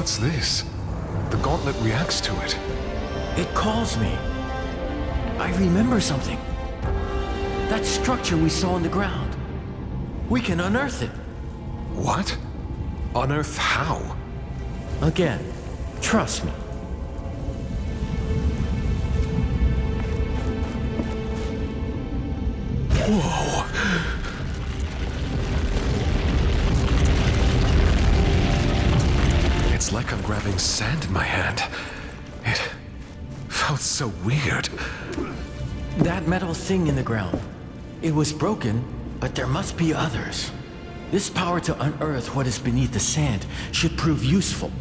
What's this? The gauntlet reacts to it. It calls me. I remember something. That structure we saw on the ground. We can unearth it. What? Unearth how? Again, trust me. Whoa! It's like I'm grabbing sand in my hand. It felt so weird. That metal thing in the ground. It was broken, but there must be others. This power to unearth what is beneath the sand should prove useful.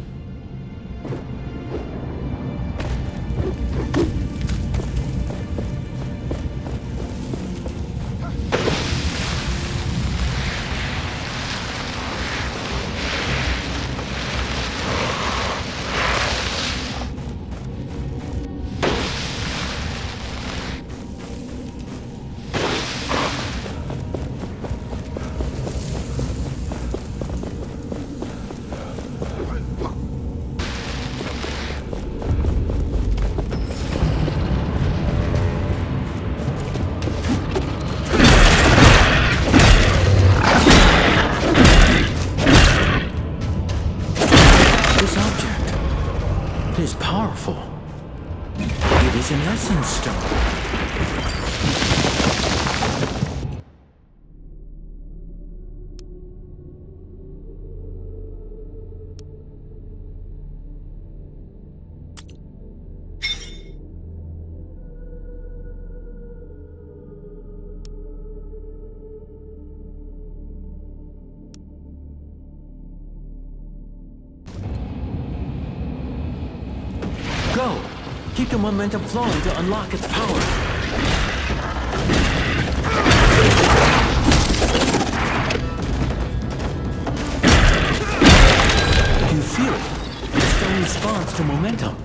Is powerful. It is an essence stone. Go! Keep the momentum flowing to unlock its power. You feel it? The stone responds to momentum.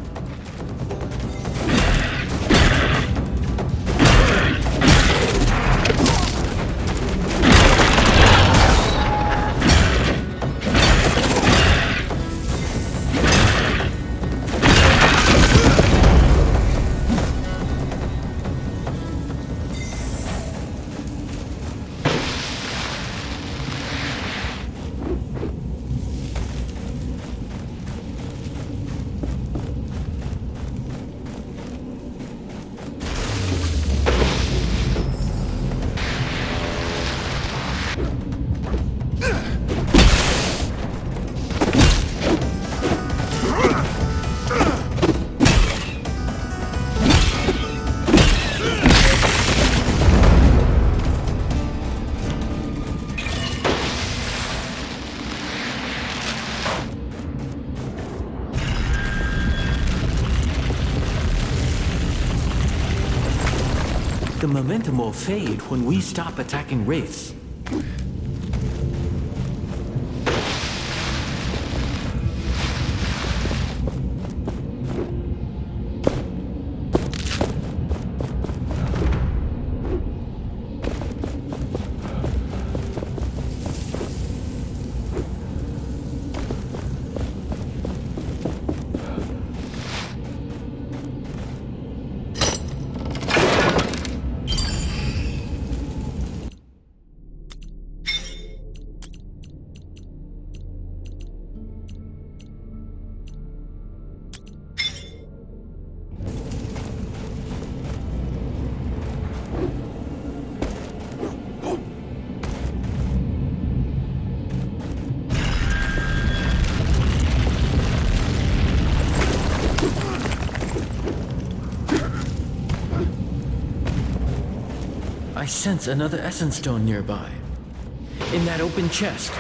The momentum will fade when we stop attacking wraiths. I sense another essence stone nearby. In that open chest.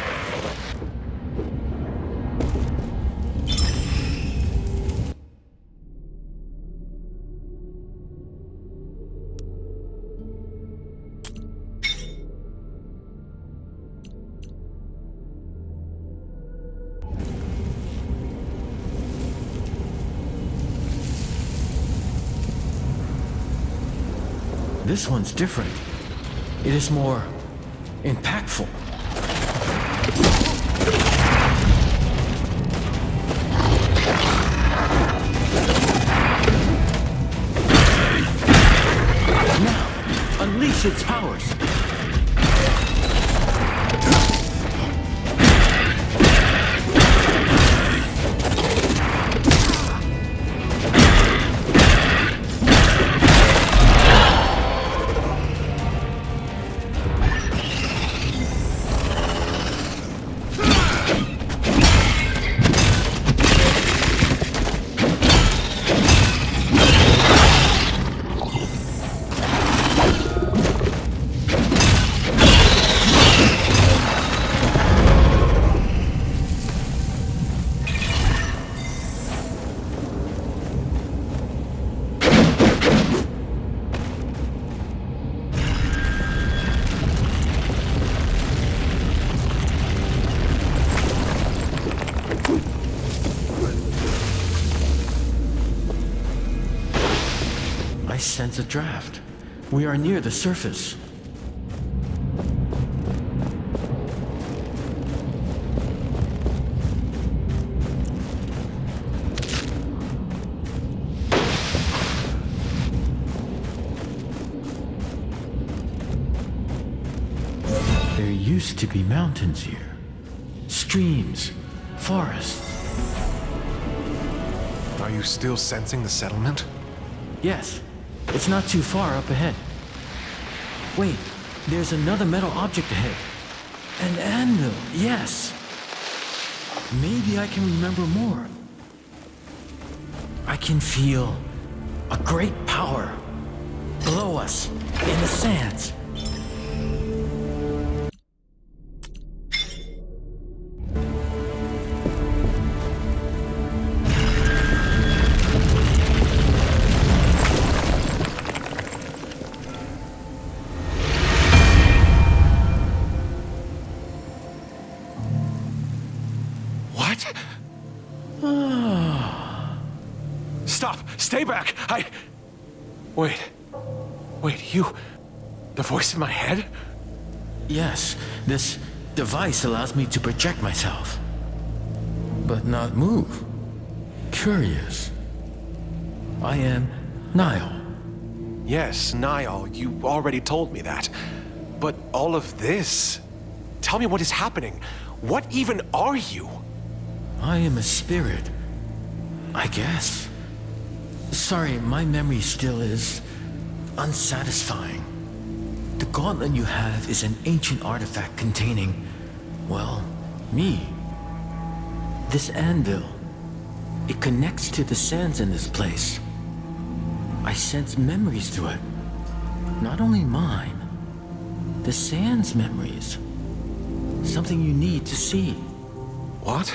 This one's different. It is more impactful. unleash its powers. I sense a draft. We are near the surface. There used to be mountains here. Streams, forests. Are you still sensing the settlement? Yes, it's not too far up ahead. Wait, there's another metal object ahead. An anvil, yes. Maybe I can remember more. I can feel a great power below us in the sands. Stop! Stay back! Wait. Wait, you... The voice in my head? Yes, this device allows me to project myself, but not move. Curious. I am Niall. Yes, Niall, you already told me that. But all of this... Tell me what is happening. What even are you? I am a spirit, I guess. Sorry, my memory still is unsatisfying. The gauntlet you have is an ancient artifact containing, well, me. This anvil, it connects to the sands in this place. I sense memories through it. Not only mine, the sands memories. Something you need to see. What?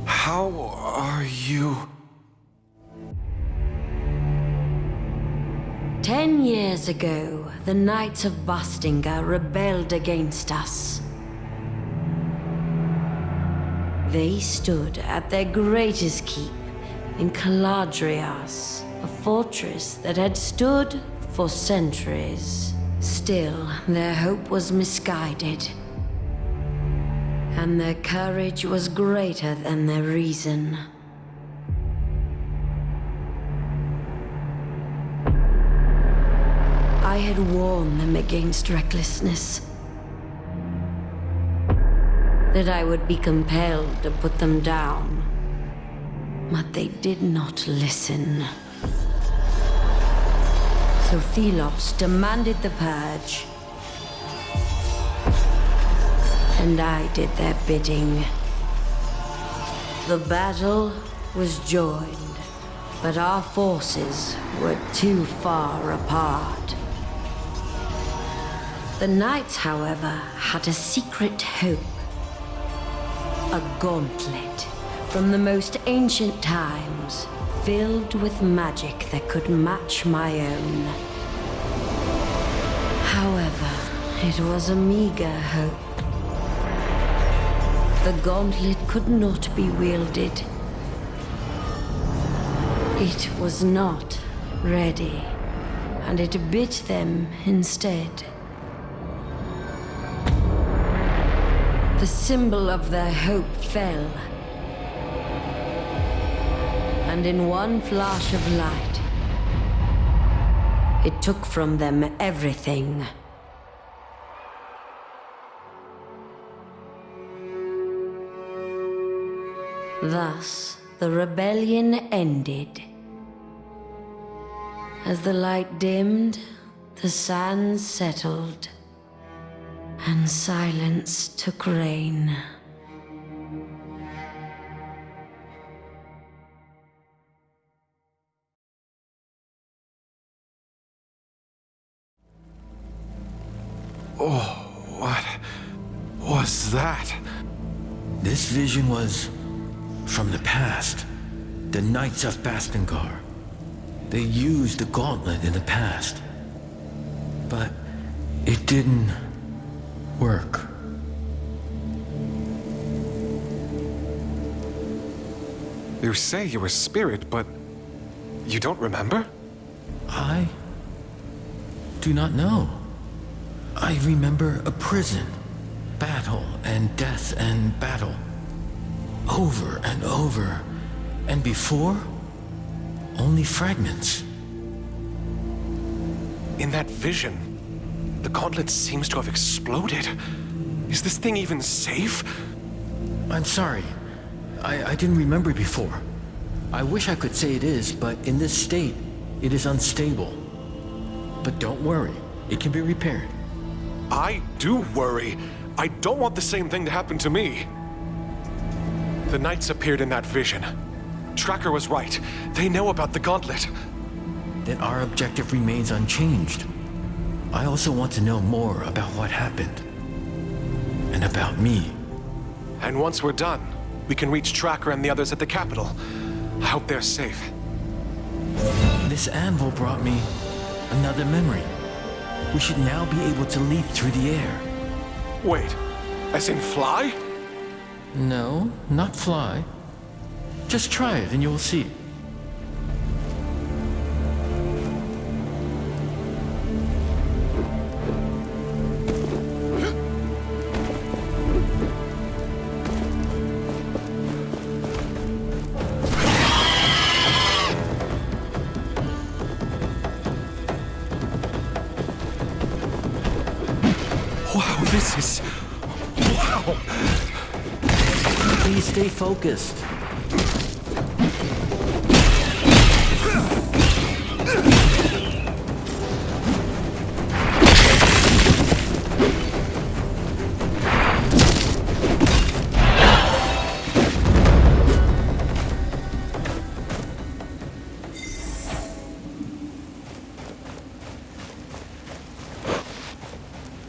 How are you... 10 years ago, the Knights of Bastinga rebelled against us. They stood at their greatest keep in Caladrias, a fortress that had stood for centuries. Still, their hope was misguided, and their courage was greater than their reason. I had warned them against recklessness. That I would be compelled to put them down. But they did not listen. So Thelos demanded the purge. And I did their bidding. The battle was joined, but our forces were too far apart. The Knights, however, had a secret hope. A gauntlet from the most ancient times, filled with magic that could match my own. However, it was a meager hope. The gauntlet could not be wielded. It was not ready, and it bit them instead. The symbol of their hope fell. And in one flash of light, It took from them everything. Thus, the rebellion ended. As the light dimmed, the sands settled, and silence took reign. What was that? This vision was from the past. The Knights of Bastengar. They used the gauntlet in the past. But it didn't work. You say you're a spirit, but you don't remember? I do not know. I remember a prison, battle and death and battle. Over and over. And before, only fragments. In that vision, the gauntlet seems to have exploded. Is this thing even safe? I'm sorry. I didn't remember before. I wish I could say it is, but in this state, it is unstable. But don't worry, it can be repaired. I do worry. I don't want the same thing to happen to me. The Knights appeared in that vision. Tracker was right. They know about the gauntlet. Then our objective remains unchanged. I also want to know more about what happened. And about me. And once we're done, we can reach Tracker and the others at the capital. I hope they're safe. This anvil brought me another memory. We should now be able to leap through the air. Wait, as in fly? No, not fly. Just try it and you will see. Wow, this is... Wow! Please stay focused.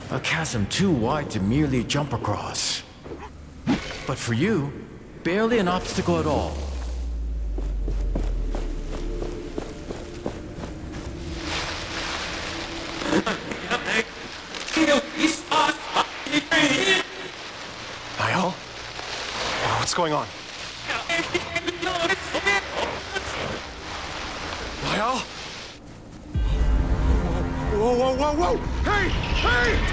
A chasm too wide to merely jump across. But for you, barely an obstacle at all. Niall? What's going on? Niall? Whoa, whoa, whoa, whoa! Hey! Hey!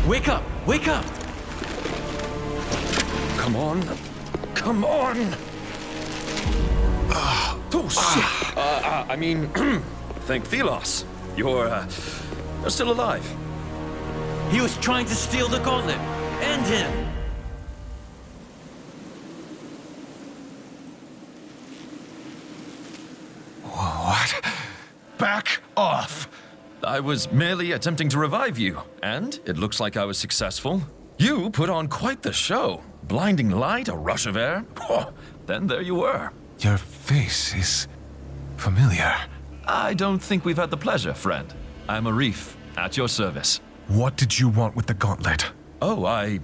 Wake up! Wake up! Come on. Come on! Oh, shit! I mean, thank Thelos. You're still alive. He was trying to steal the gauntlet. End him! What? Back off! I was merely attempting to revive you, and it looks like I was successful. You put on quite the show. Blinding light, a rush of air. Oh, then there you were. Your face is familiar. I don't think we've had the pleasure, friend. I'm Arif, at your service. What did you want with the gauntlet? Oh, I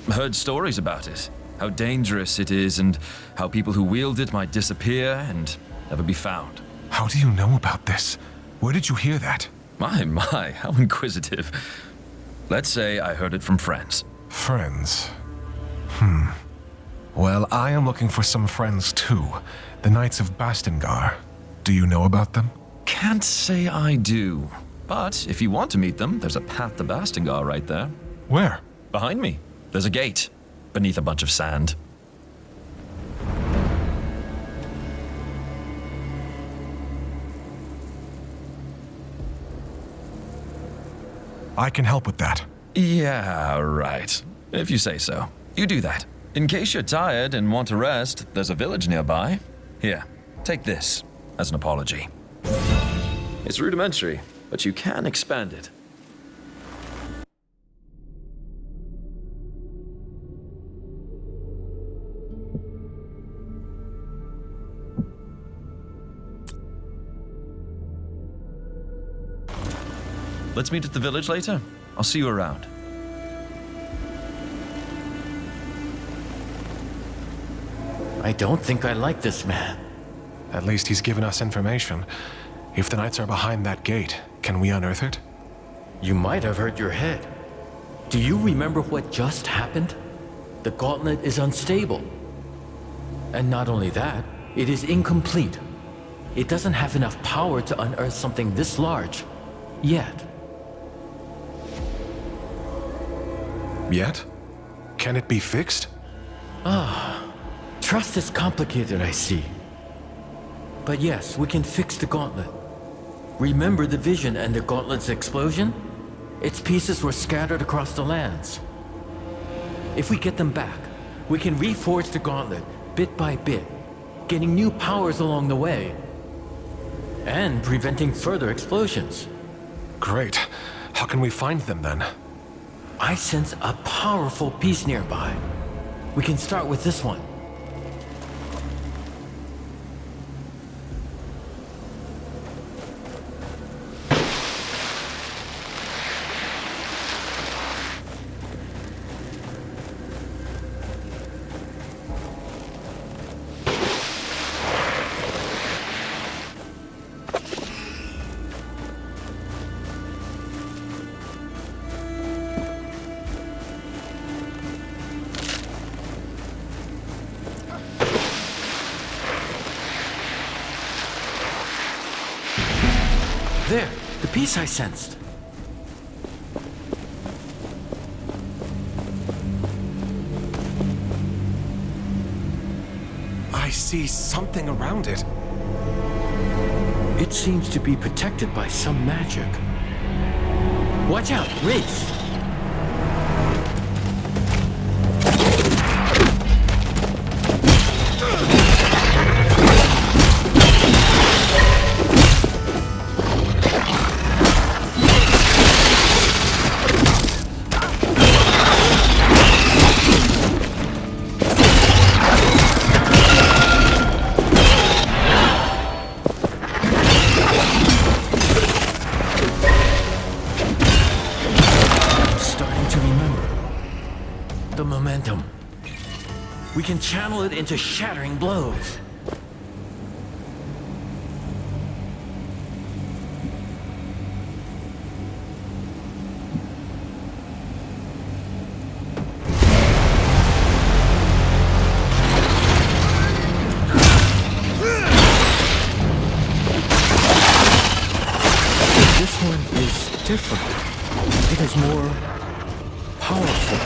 heard stories about it. How dangerous it is, and how people who wield it might disappear and never be found. How do you know about this? Where did you hear that? My, how inquisitive. Let's say I heard it from friends. Friends. Well, I am looking for some friends too. The Knights of Bastengar. Do you know about them? Can't say I do. But if you want to meet them, there's a path to Bastengar right there. Where? Behind me, there's a gate, beneath a bunch of sand. I can help with that. Yeah, right. If you say so. You do that. In case you're tired and want to rest, there's a village nearby. Here, take this as an apology. It's rudimentary, but you can expand it. Let's meet at the village later. I'll see you around. I don't think I like this man. At least he's given us information. If the Knights are behind that gate, can we unearth it? You might have hurt your head. Do you remember what just happened? The gauntlet is unstable. And not only that, it is incomplete. It doesn't have enough power to unearth something this large. Yet. Yet? Can it be fixed? Trust is complicated, I see. But yes, we can fix the gauntlet. Remember the vision and the gauntlet's explosion? Its pieces were scattered across the lands. If we get them back, we can reforge the gauntlet bit by bit, getting new powers along the way, and preventing further explosions. Great. How can we find them then? I sense a powerful piece nearby. We can start with this one. There, the piece I sensed. I see something around it. It seems to be protected by some magic. Watch out, Wraiths! We can channel it into shattering blows. This one is different. It is more powerful.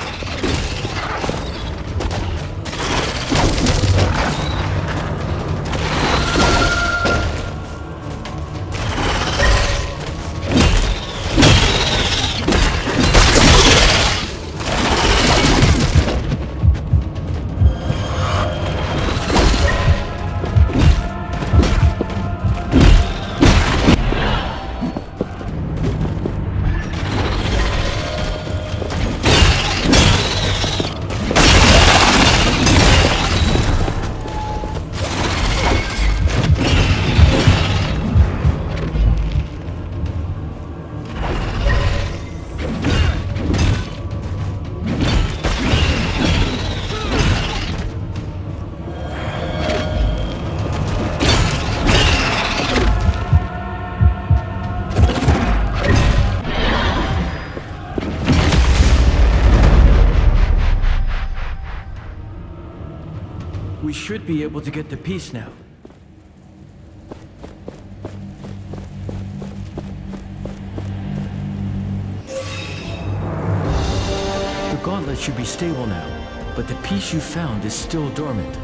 We should be able to get the piece now. The gauntlet should be stable now, but the piece you found is still dormant.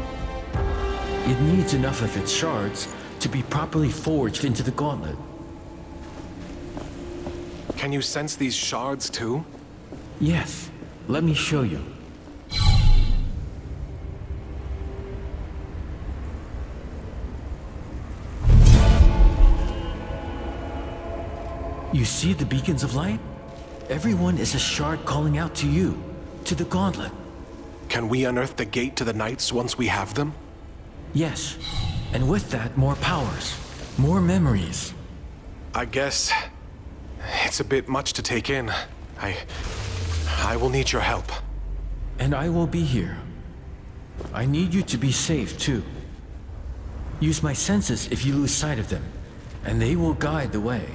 It needs enough of its shards to be properly forged into the gauntlet. Can you sense these shards too? Yes, let me show you. You see the beacons of light? Everyone is a shard calling out to you, to the gauntlet. Can we unearth the gate to the Knights once we have them? Yes, and with that, more powers, more memories. I guess it's a bit much to take in. I will need your help. And I will be here. I need you to be safe, too. Use my senses if you lose sight of them, and they will guide the way.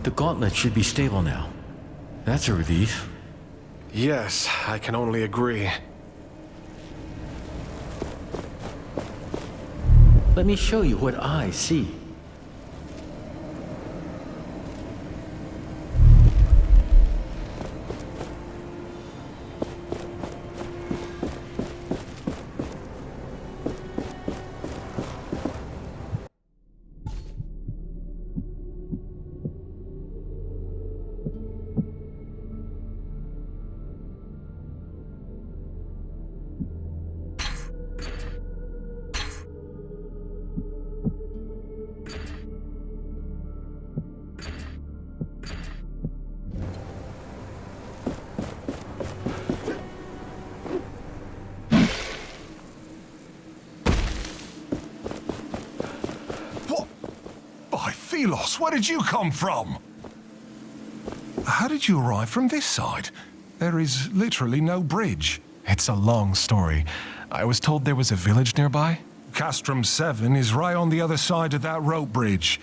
The gauntlet should be stable now. That's a relief. Yes, I can only agree. Let me show you what I see. Philos, where did you come from? How did you arrive from this side? There is literally no bridge. It's a long story. I was told there was a village nearby. Castrum 7 is right on the other side of that rope bridge.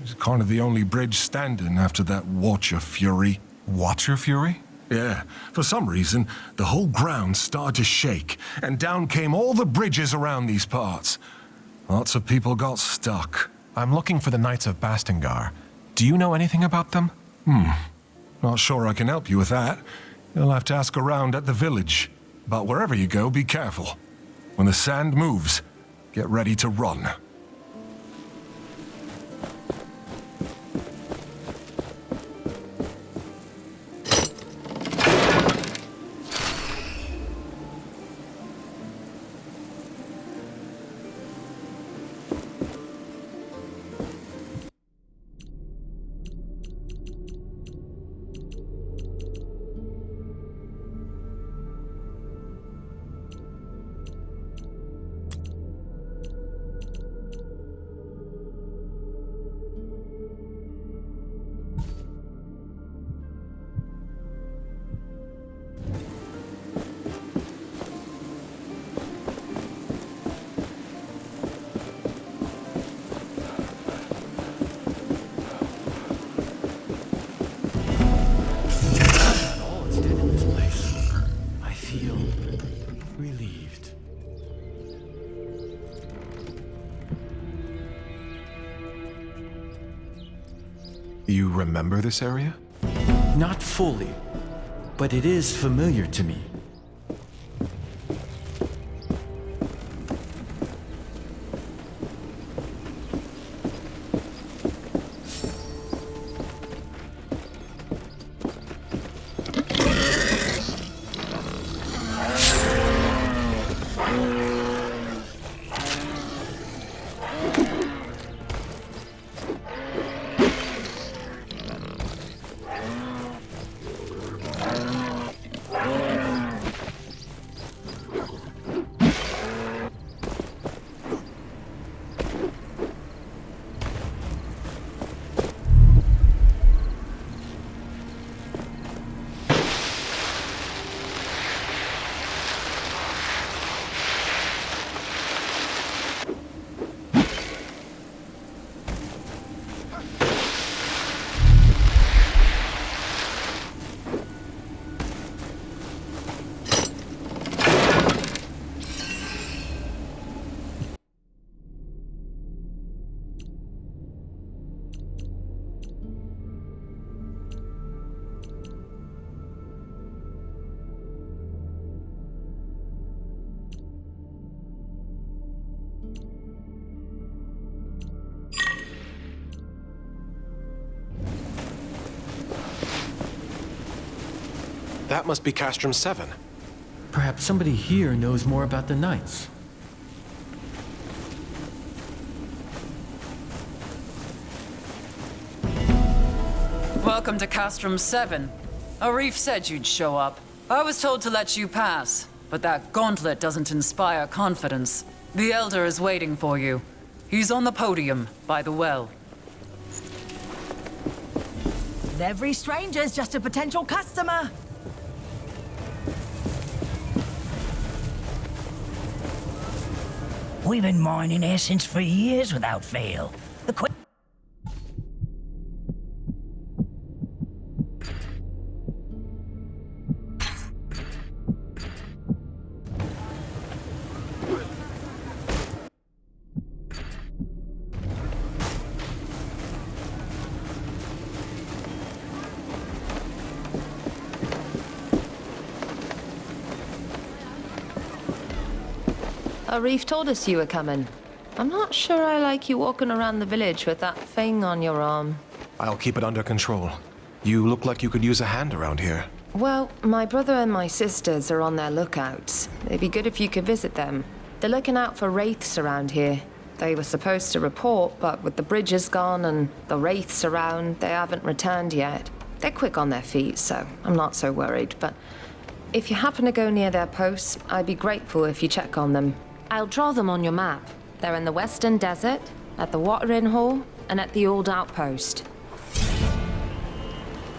It's kind of the only bridge standing after that Watcher Fury. Watcher Fury? Yeah, for some reason, the whole ground started to shake, and down came all the bridges around these parts. Lots of people got stuck. I'm looking for the Knights of Bastengar. Do you know anything about them? Not sure I can help you with that. You'll have to ask around at the village. But wherever you go, be careful. When the sand moves, get ready to run. You remember this area? Not fully, but it is familiar to me. That must be Castrum 7. Perhaps somebody here knows more about the Knights. Welcome to Castrum 7. Arif said you'd show up. I was told to let you pass, but that gauntlet doesn't inspire confidence. The Elder is waiting for you. He's on the podium, by the well. Every stranger's just a potential customer. We've been mining essence for years without fail. Arif told us you were coming. I'm not sure I like you walking around the village with that thing on your arm. I'll keep it under control. You look like you could use a hand around here. Well, my brother and my sisters are on their lookouts. It'd be good if you could visit them. They're looking out for wraiths around here. They were supposed to report, but with the bridges gone and the wraiths around, they haven't returned yet. They're quick on their feet, so I'm not so worried, but if you happen to go near their posts, I'd be grateful if you check on them. I'll draw them on your map. They're in the Western Desert, at the watering hole, and at the old outpost.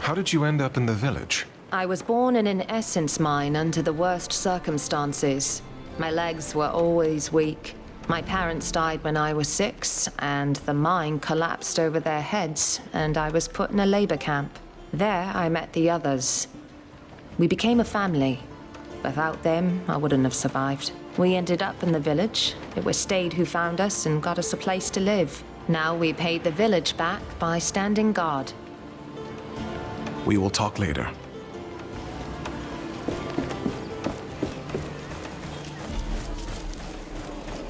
How did you end up in the village? I was born in an essence mine under the worst circumstances. My legs were always weak. My parents died when I was 6, and the mine collapsed over their heads, and I was put in a labor camp. There, I met the others. We became a family. Without them, I wouldn't have survived. We ended up in the village. It was Stade who found us and got us a place to live. Now we paid the village back by standing guard. We will talk later.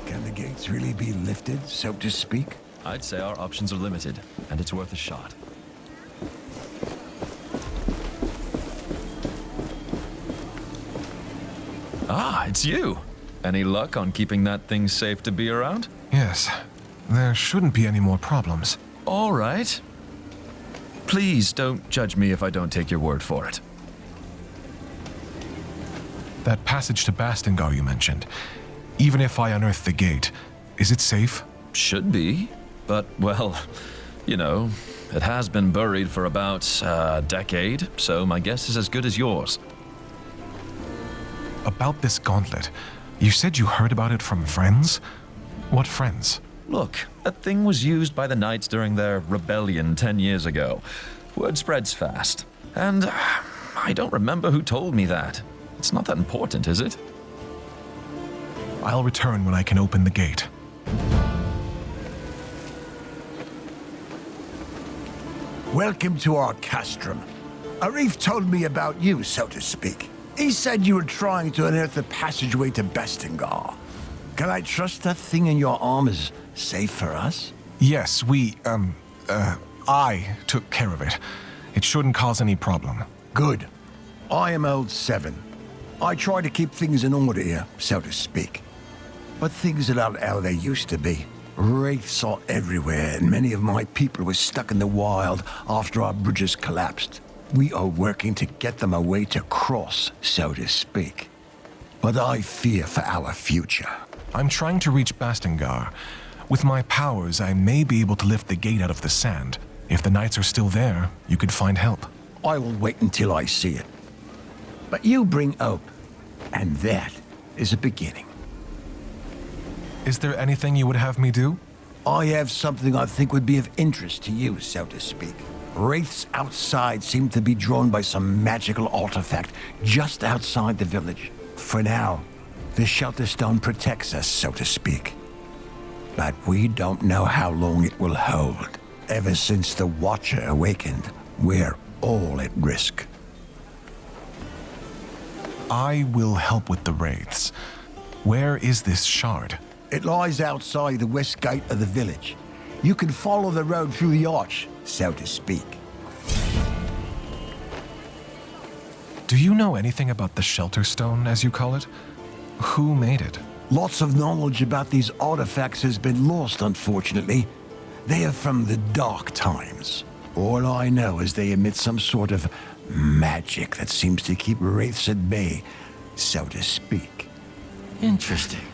Can the gates really be lifted, so to speak? I'd say our options are limited, and it's worth a shot. Ah, it's you. Any luck on keeping that thing safe to be around? Yes. There shouldn't be any more problems. All right. Please don't judge me if I don't take your word for it. That passage to Bastingar you mentioned. Even if I unearth the gate, is it safe? Should be, but, well, you know, it has been buried for about a decade, so my guess is as good as yours. About this gauntlet, you said you heard about it from friends? What friends? Look, that thing was used by the Knights during their rebellion 10 years ago. Word spreads fast. And I don't remember who told me that. It's not that important, is it? I'll return when I can open the gate. Welcome to our castrum. Arif told me about you, so to speak. He said you were trying to unearth the passageway to Bastingar. Can I trust that thing in your arm is safe for us? Yes, I took care of it. It shouldn't cause any problem. Good. I am old 7. I try to keep things in order here, so to speak. But things are not how they used to be. Wraiths are everywhere, and many of my people were stuck in the wild after our bridges collapsed. We are working to get them a way to cross, so to speak. But I fear for our future. I'm trying to reach Bastingar. With my powers, I may be able to lift the gate out of the sand. If the Knights are still there, you could find help. I will wait until I see it. But you bring hope, and that is a beginning. Is there anything you would have me do? I have something I think would be of interest to you, so to speak. Wraiths outside seem to be drawn by some magical artifact just outside the village. For now, the shelter stone protects us, so to speak. But we don't know how long it will hold. Ever since the Watcher awakened, we're all at risk. I will help with the wraiths. Where is this shard? It lies outside the west gate of the village. You can follow the road through the arch, so to speak. Do you know anything about the Shelter Stone, as you call it? Who made it? Lots of knowledge about these artifacts has been lost, unfortunately. They are from the dark times. All I know is they emit some sort of magic that seems to keep wraiths at bay, so to speak. Interesting.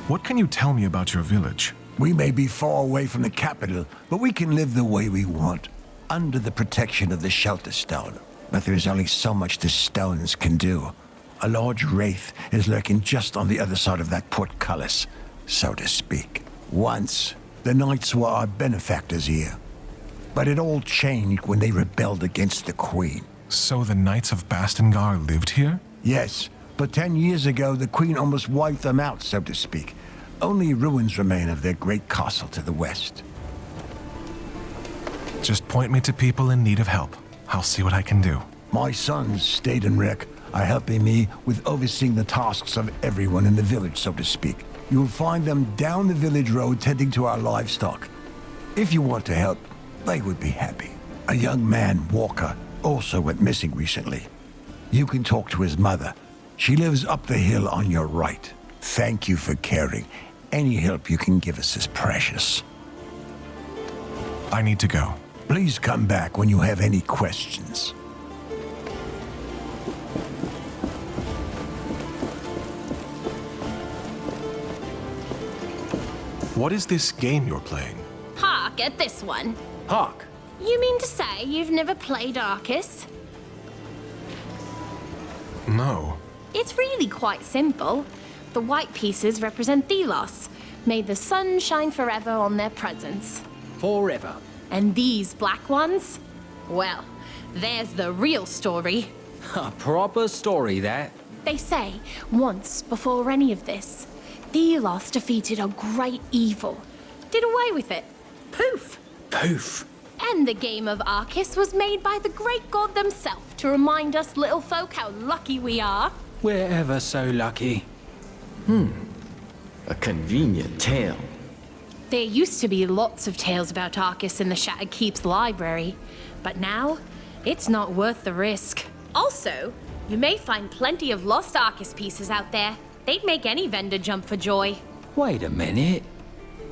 What can you tell me about your village? We may be far away from the capital, but we can live the way we want, under the protection of the Shelter Stone. But there is only so much the stones can do. A large wraith is lurking just on the other side of that portcullis, so to speak. Once, the knights were our benefactors here. But it all changed when they rebelled against the Queen. So the Knights of Bastengar lived here? Yes, but 10 years ago, the Queen almost wiped them out, so to speak. Only ruins remain of their great castle to the west. Just point me to people in need of help. I'll see what I can do. My sons, Stade and Rick, are helping me with overseeing the tasks of everyone in the village, so to speak. You'll find them down the village road tending to our livestock. If you want to help, they would be happy. A young man, Walker, also went missing recently. You can talk to his mother. She lives up the hill on your right. Thank you for caring. Any help you can give us is precious. I need to go. Please come back when you have any questions. What is this game you're playing? Hark at this one. Hark. You mean to say you've never played Arcus? No. It's really quite simple. The white pieces represent Thelos. May the sun shine forever on their presence. Forever. And these black ones? Well, there's the real story. A proper story, that. They say, once before any of this, Thelos defeated a great evil. Did away with it. Poof! Poof. And the game of Arcus was made by the great god themselves to remind us little folk how lucky we are. We're ever so lucky. A convenient tale. There used to be lots of tales about Arcus in the Shattered Keep's library, but now, it's not worth the risk. Also, you may find plenty of lost Arcus pieces out there. They'd make any vendor jump for joy. Wait a minute.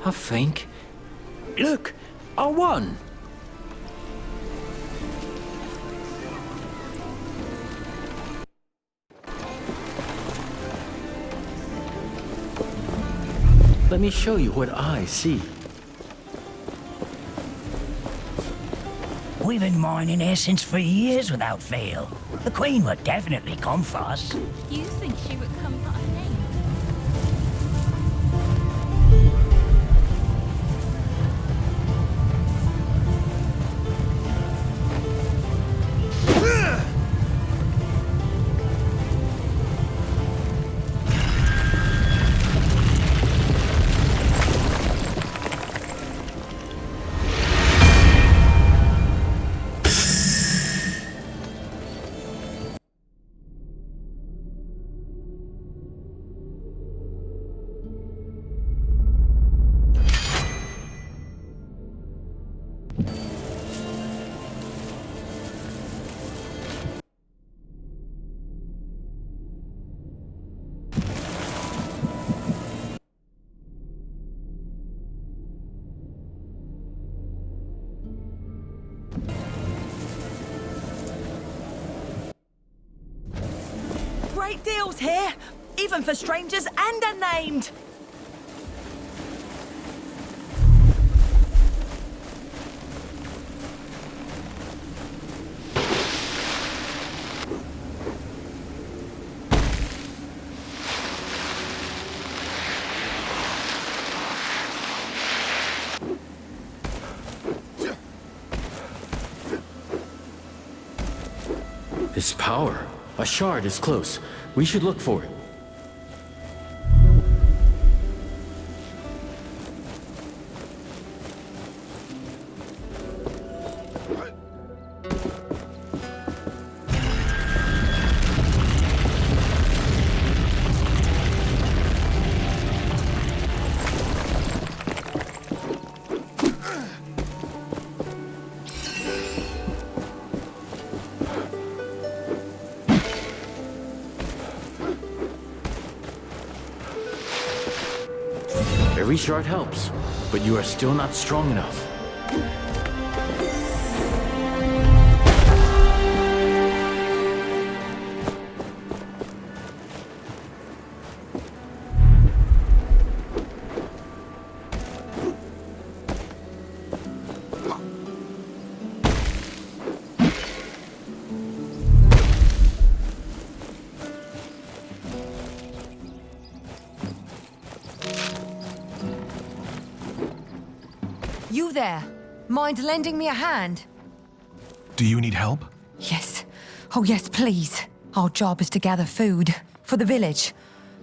I think... Look! I won! Let me show you what I see. We've been mining essence for years without fail. The Queen would definitely come for us. You think she would come for a name? Great deals here, even for strangers and unnamed. This power. A shard is close. We should look for it. Every shard helps, but you are still not strong enough. You there? Mind lending me a hand? Do you need help? Yes. Oh, yes, please. Our job is to gather food for the village.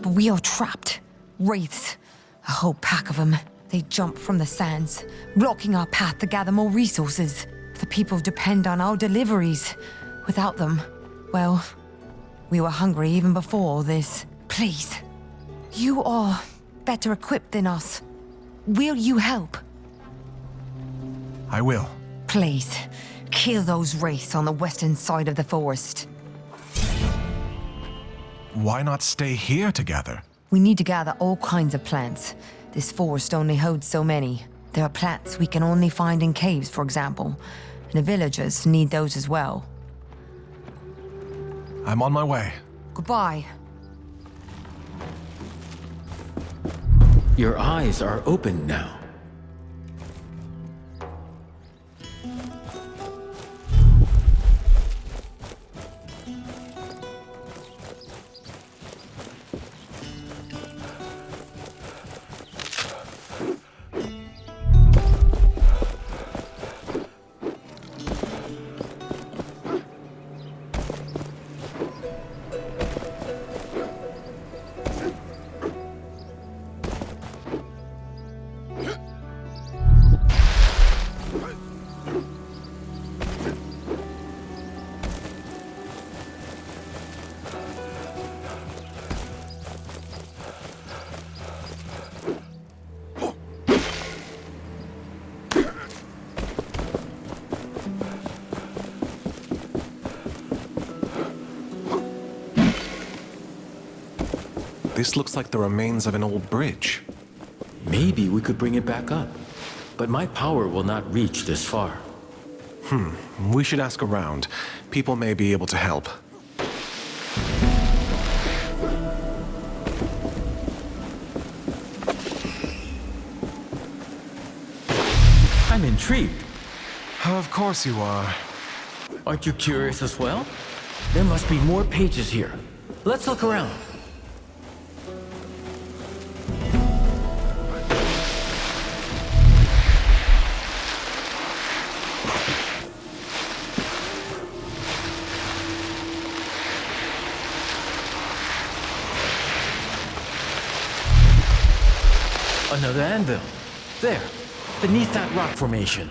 But we are trapped. Wraiths. A whole pack of them. They jump from the sands, blocking our path to gather more resources. The people depend on our deliveries. Without them, well, we were hungry even before all this. Please. You are better equipped than us. Will you help? I will. Please, kill those wraiths on the western side of the forest. Why not stay here together? We need to gather all kinds of plants. This forest only holds so many. There are plants we can only find in caves, for example. And the villagers need those as well. I'm on my way. Goodbye. Your eyes are open now. This looks like the remains of an old bridge. Maybe we could bring it back up. But my power will not reach this far. We should ask around. People may be able to help. I'm intrigued. Of course you are. Aren't you curious as well? There must be more pages here. Let's look around. Another anvil. There, beneath that rock formation.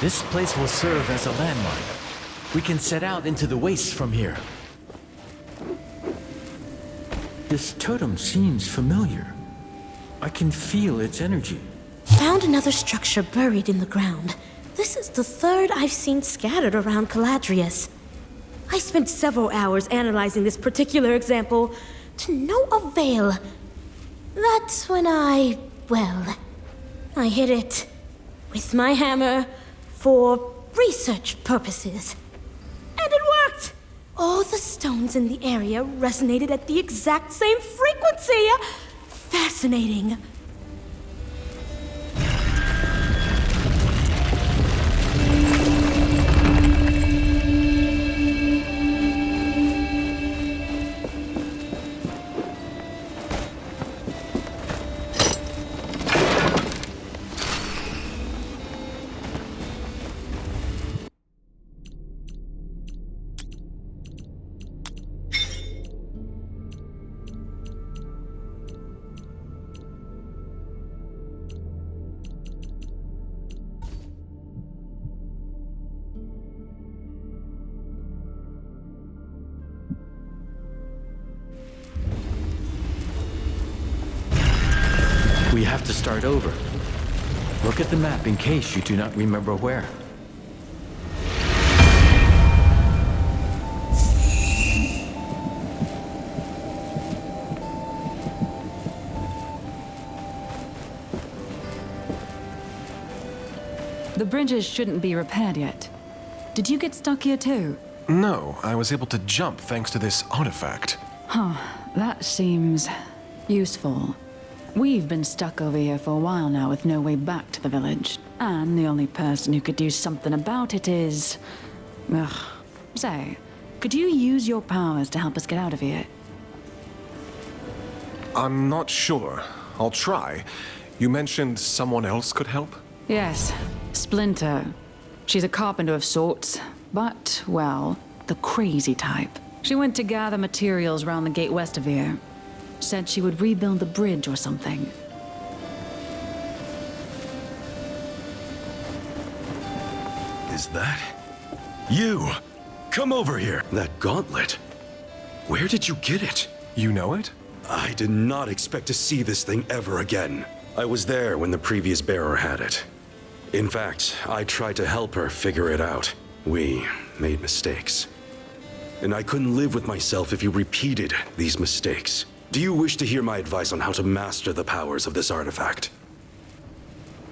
This place will serve as a landmark. We can set out into the wastes from here. This totem seems familiar. I can feel its energy. Found another structure buried in the ground. This is the third I've seen scattered around Caladrius. I spent several hours analyzing this particular example, to no avail. That's when I hit it with my hammer for research purposes. And it worked! All the stones in the area resonated at the exact same frequency! Fascinating. We have to start over. Look at the map in case you do not remember where. The bridges shouldn't be repaired yet. Did you get stuck here too? No, I was able to jump thanks to this artifact. That seems useful. We've been stuck over here for a while now with no way back to the village. And the only person who could do something about it is... Ugh. Say, could you use your powers to help us get out of here? I'm not sure. I'll try. You mentioned someone else could help? Yes, Splinter. She's a carpenter of sorts, but, well, the crazy type. She went to gather materials around the gate west of here. Said she would rebuild the bridge or something. Is that... you? Come over here. That gauntlet. Where did you get it? You know it? I did not expect to see this thing ever again. I was there when the previous bearer had it. In fact, I tried to help her figure it out. We made mistakes. And I couldn't live with myself if you repeated these mistakes. Do you wish to hear my advice on how to master the powers of this artifact?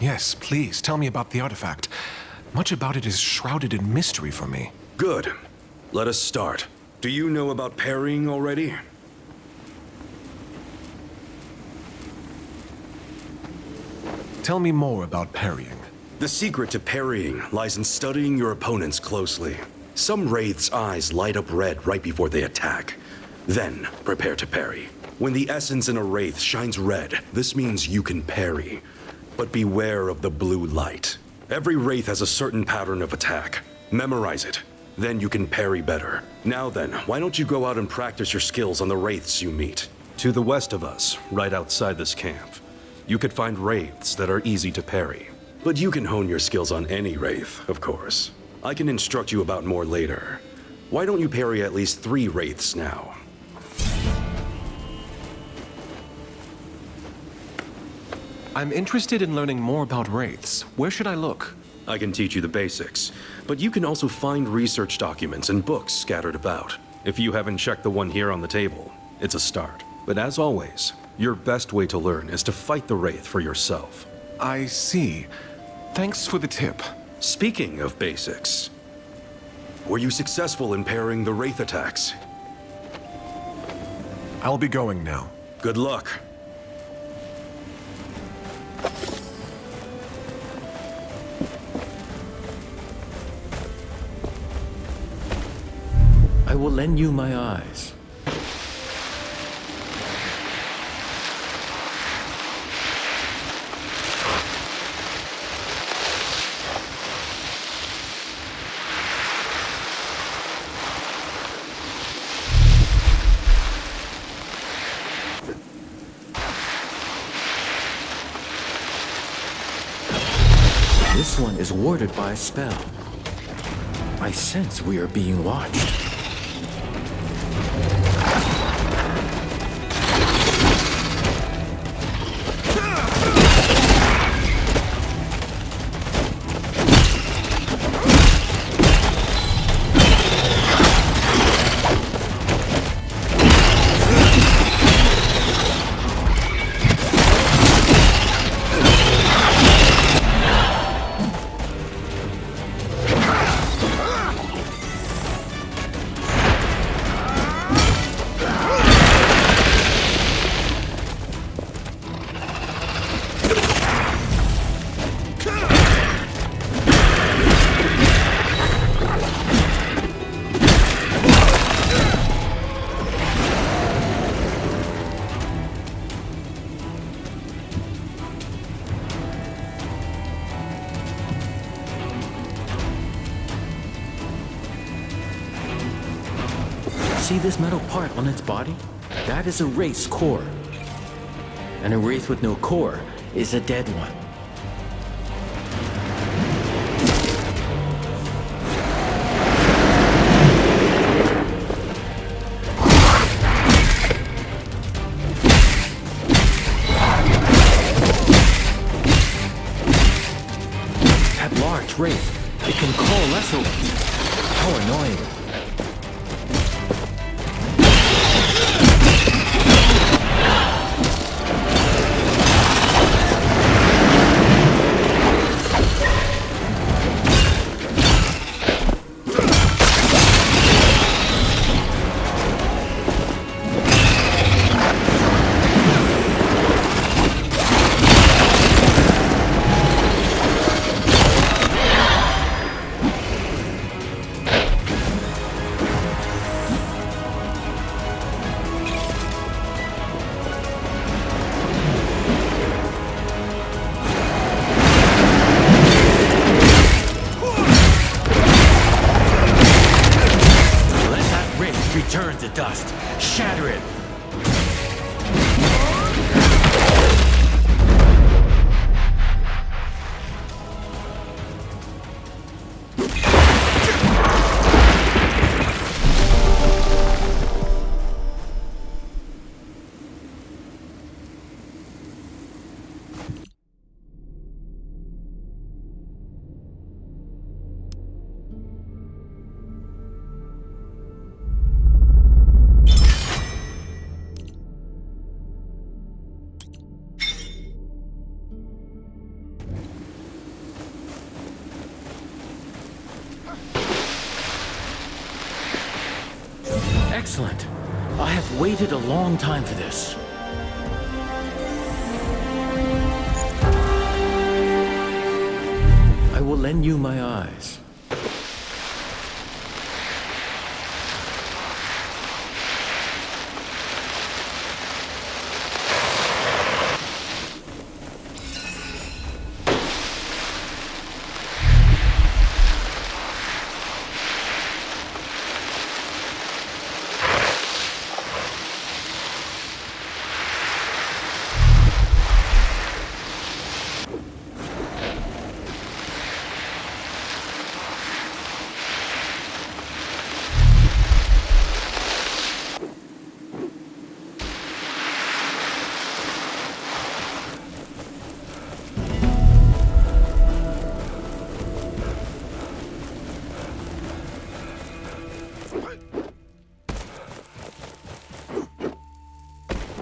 Yes, please, tell me about the artifact. Much about it is shrouded in mystery for me. Good. Let us start. Do you know about parrying already? Tell me more about parrying. The secret to parrying lies in studying your opponents closely. Some wraiths' eyes light up red right before they attack. Then, prepare to parry. When the essence in a wraith shines red, this means you can parry. But beware of the blue light. Every wraith has a certain pattern of attack. Memorize it. Then you can parry better. Now then, why don't you go out and practice your skills on the wraiths you meet? To the west of us, right outside this camp, you could find wraiths that are easy to parry. But you can hone your skills on any wraith, of course. I can instruct you about more later. Why don't you parry at least 3 wraiths now? I'm interested in learning more about wraiths. Where should I look? I can teach you the basics, but you can also find research documents and books scattered about. If you haven't checked the one here on the table, it's a start. But as always, your best way to learn is to fight the wraith for yourself. I see. Thanks for the tip. Speaking of basics, were you successful in parrying the wraith attacks? I'll be going now. Good luck. I will lend you my eyes. This one is warded by a spell. I sense we are being watched. See this metal part on its body? That is a wraith's core. And a wraith with no core is a dead one. That large wraith, it can coalesce ones. How annoying. Turn to dust. Shatter it. Excellent. I have waited a long time for this. I will lend you my eyes.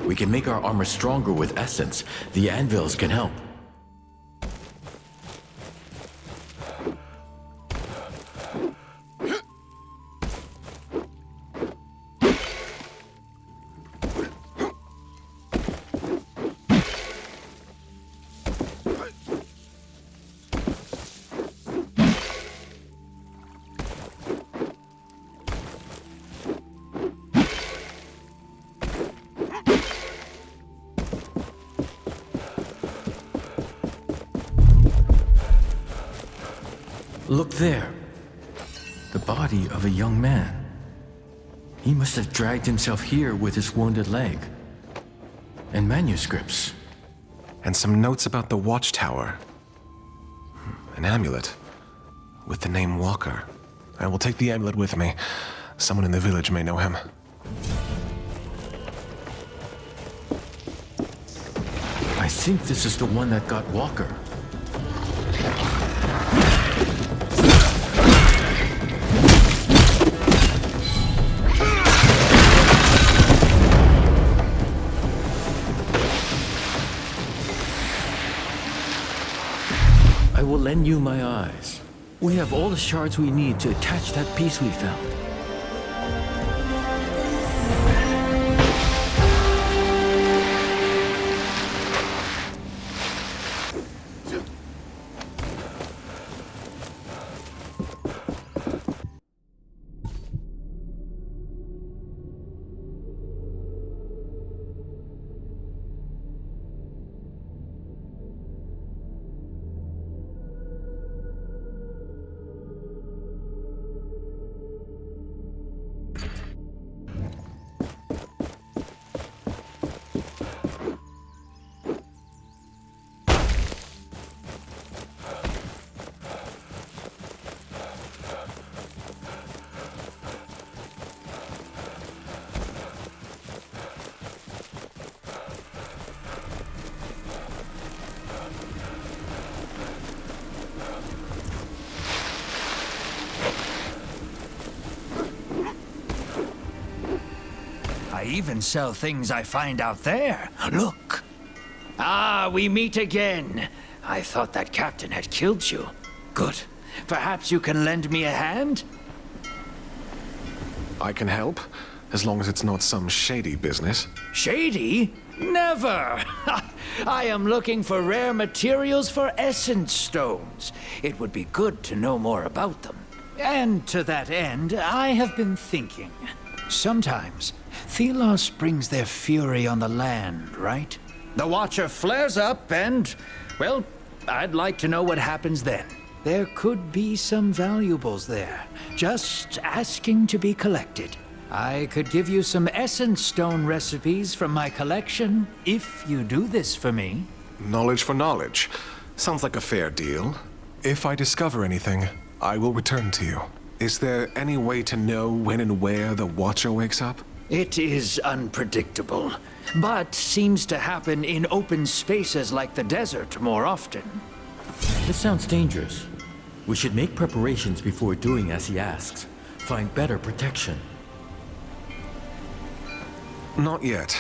We can make our armor stronger with essence. The anvils can help. Look there. The body of a young man. He must have dragged himself here with his wounded leg. And manuscripts. And some notes about the watchtower. An amulet. With the name Walker. I will take the amulet with me. Someone in the village may know him. I think this is the one that got Walker. I will lend you my eyes. We have all the shards we need to attach that piece we found. I even sell things I find out there. Look. Ah, we meet again. I thought that captain had killed you. Good. Perhaps you can lend me a hand? I can help, as long as it's not some shady business. Shady? Never! I am looking for rare materials for essence stones. It would be good to know more about them. And to that end, I have been thinking. Sometimes, Thelos brings their fury on the land, right? The Watcher flares up and, well, I'd like to know what happens then. There could be some valuables there, just asking to be collected. I could give you some essence stone recipes from my collection if you do this for me. Knowledge for knowledge. Sounds like a fair deal. If I discover anything, I will return to you. Is there any way to know when and where the Watcher wakes up? It is unpredictable, but seems to happen in open spaces like the desert more often. This sounds dangerous. We should make preparations before doing as he asks. Find better protection. Not yet.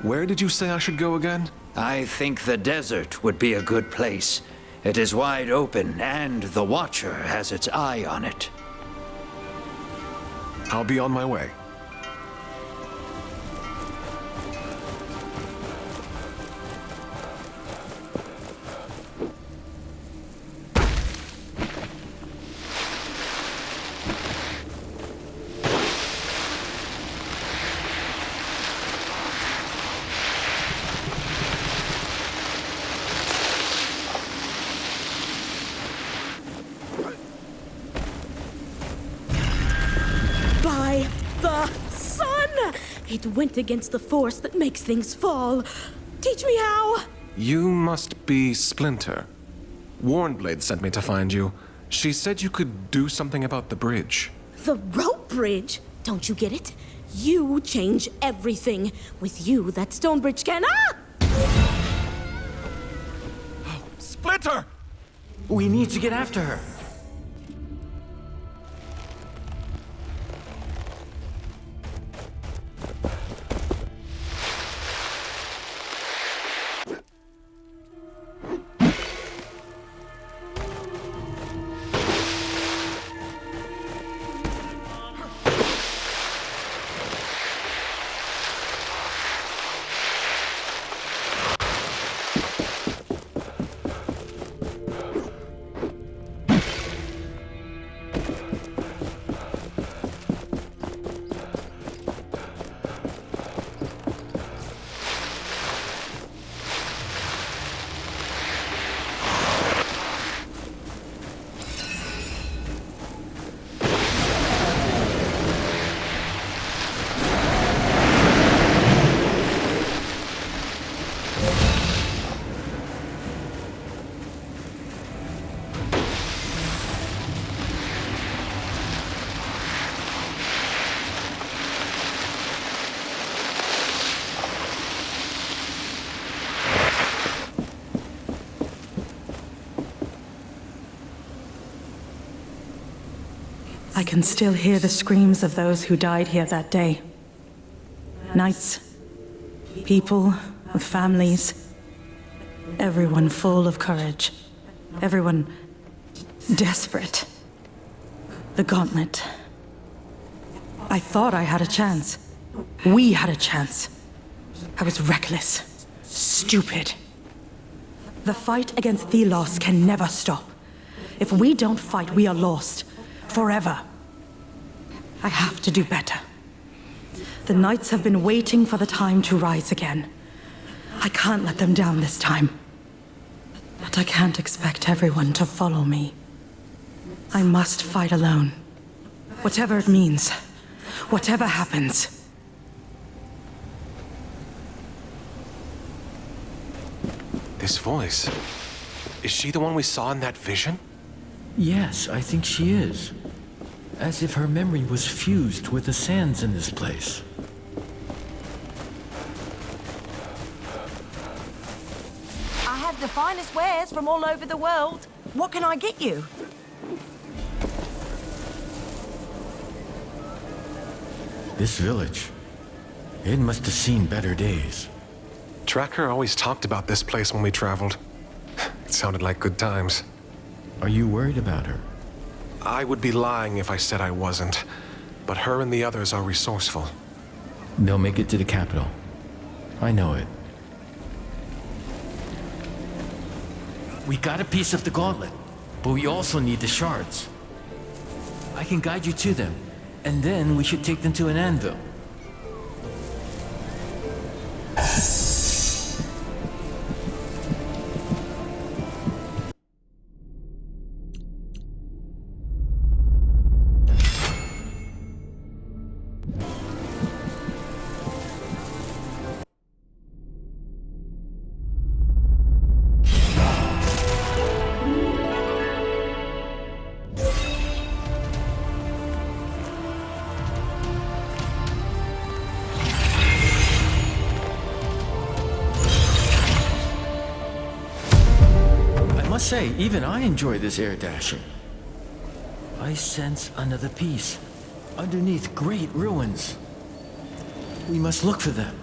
Where did you say I should go again? I think the desert would be a good place. It is wide open, and the Watcher has its eye on it. I'll be on my way. By the sun! It went against the force that makes things fall. Teach me how! You must be Splinter. Warnblade sent me to find you. She said you could do something about the bridge. The rope bridge? Don't you get it? You change everything. With you, that stone bridge can. Ah! Splinter! We need to get after her. I can still hear the screams of those who died here that day. Knights, people with families, everyone full of courage, everyone desperate. The gauntlet. I thought I had a chance. We had a chance. I was reckless, stupid. The fight against Thelos can never stop. If we don't fight, we are lost. Forever. I have to do better. The Knights have been waiting for the time to rise again. I can't let them down this time. But I can't expect everyone to follow me. I must fight alone. Whatever it means. Whatever happens. This voice. Is she the one we saw in that vision? Yes, I think she is. As if her memory was fused with the sands in this place. I have the finest wares from all over the world. What can I get you? This village, it must have seen better days. Tracker always talked about this place when we traveled. It sounded like good times. Are you worried about her? I would be lying if I said I wasn't. But her and the others are resourceful. They'll make it to the capital. I know it. We got a piece of the gauntlet, but we also need the shards. I can guide you to them, and then we should take them to an anvil. must say, even I enjoy this air dashing. I sense another piece, underneath great ruins. We must look for them.